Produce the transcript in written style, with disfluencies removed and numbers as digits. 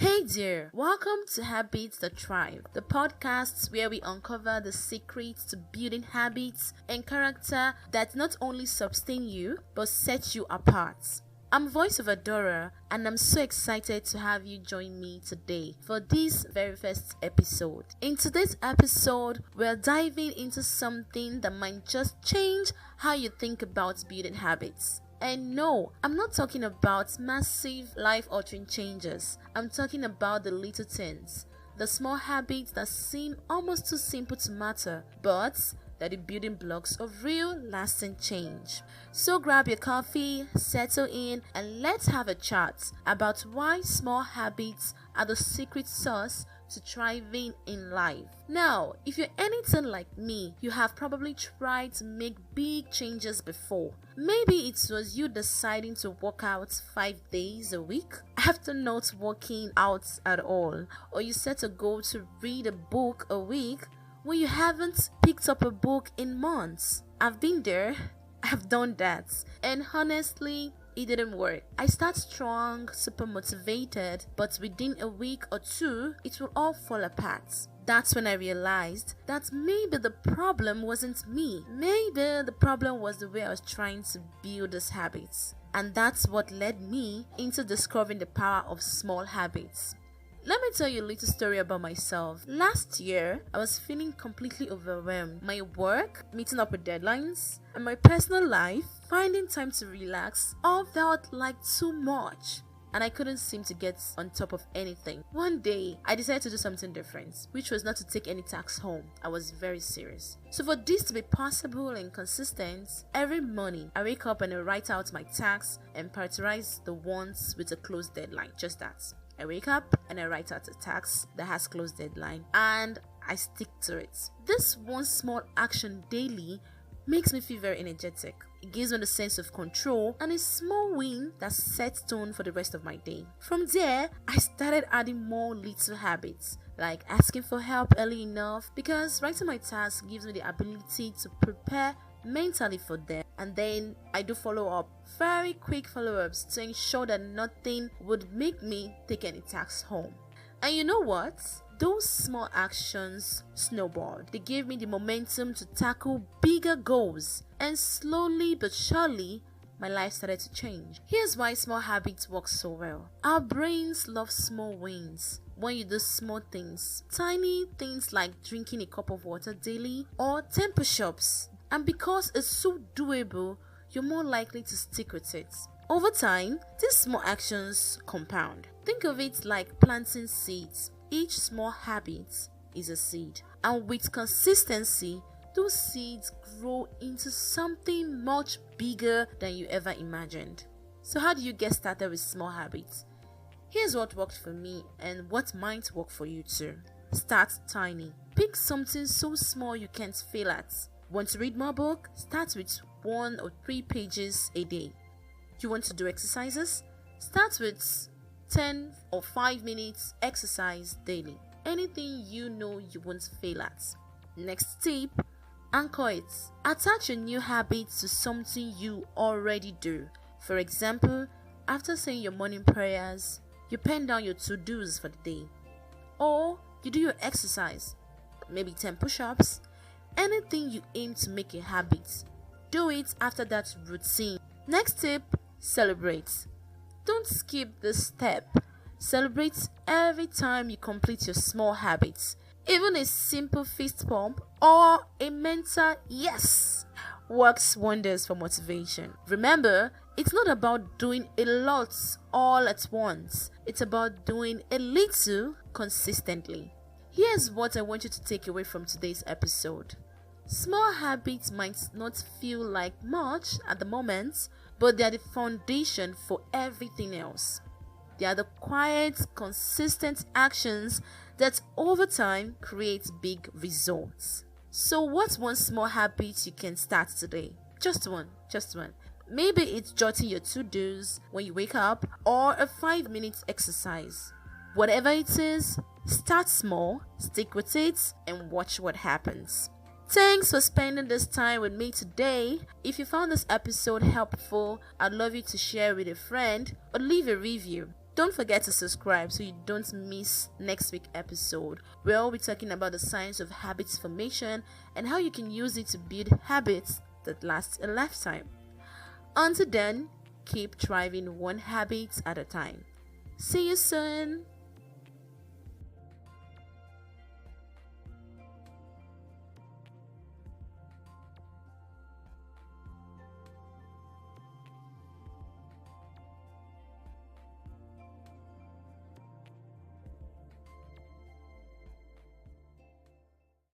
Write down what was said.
Hey there, welcome to Habits That Thrive, the podcast where we uncover the secrets to building habits and character that not only sustain you but set you apart. I'm Voice of Adora and I'm so excited to have you join me today for this very first episode. In today's episode, we're diving into something that might just change how you think about building habits. And no, I'm not talking about massive life-altering changes. I'm talking about the little things, the small habits that seem almost too simple to matter, but they're the building blocks of real lasting change. So grab your coffee, settle in, and let's have a chat about why small habits are the secret sauce to thriving in life. Now, if you're anything like me, you have probably tried to make big changes before. Maybe it was you deciding to work out 5 days a week after not working out at all, or you set a goal to read a book a week when you haven't picked up a book in months. I've been there, I've done that, and honestly, it didn't work. I start strong, super motivated, but within a week or two, it will all fall apart. That's when I realized that maybe the problem wasn't me. Maybe the problem was the way I was trying to build these habits. And that's what led me into discovering the power of small habits. Let me tell you a little story about myself. Last year, I was feeling completely overwhelmed. My work, meeting up with deadlines, and my personal life, finding time to relax, all felt like too much. And I couldn't seem to get on top of anything. One day, I decided to do something different, which was not to take any tasks home. I was very serious. So for this to be possible and consistent, every morning, I wake up and I write out my tasks and prioritize the ones with a close deadline. Just that. I wake up and I write out a task that has close deadline and I stick to it. This one small action daily makes me feel very energetic. It gives me the sense of control and a small win that sets tone for the rest of my day. From there, I started adding more little habits, like asking for help early enough, because writing my task gives me the ability to prepare mentally for them, and then I do follow-up, very quick follow-ups to ensure that nothing would make me take any tasks home. And you know what? Those small actions snowballed. They gave me the momentum to tackle bigger goals, and slowly but surely my life started to change. Here's why small habits work so well. Our brains love small wins. When you do small things, tiny things like drinking a cup of water daily or 10 push-ups, and because it's so doable, you're more likely to stick with it. Over time, these small actions compound. Think of it like planting seeds. Each small habit is a seed, and with consistency, those seeds grow into something much bigger than you ever imagined. So how do you get started with small habits? Here's what worked for me and what might work for you too. Start tiny. Pick something so small you can't fail at. Want to read more book? Start with 1 or 3 pages a day. You want to do exercises? Start with 10 or 5 minutes exercise daily. Anything you know you won't fail at. Next tip, anchor it. Attach your new habits to something you already do. For example, after saying your morning prayers, you pen down your to-dos for the day. Or you do your exercise, maybe 10 push-ups. Anything you aim to make a habit, do it after that routine. Next tip, celebrate. Don't skip this step. Celebrate every time you complete your small habits. Even a simple fist pump or a mental yes works wonders for motivation. Remember, it's not about doing a lot all at once. It's about doing a little consistently. Here's what I want you to take away from today's episode. Small habits might not feel like much at the moment, but they are the foundation for everything else. They are the quiet, consistent actions that over time create big results. So what's one small habit you can start today? Just one. Maybe it's jotting your to-dos when you wake up or a 5-minute exercise. Whatever it is, start small, stick with it, and watch what happens. Thanks for spending this time with me today. If you found this episode helpful, I'd love you to share with a friend or leave a review. Don't forget to subscribe so you don't miss next week's episode, where we'll be talking about the science of habits formation and how you can use it to build habits that last a lifetime. Until then, keep thriving one habit at a time. See you soon.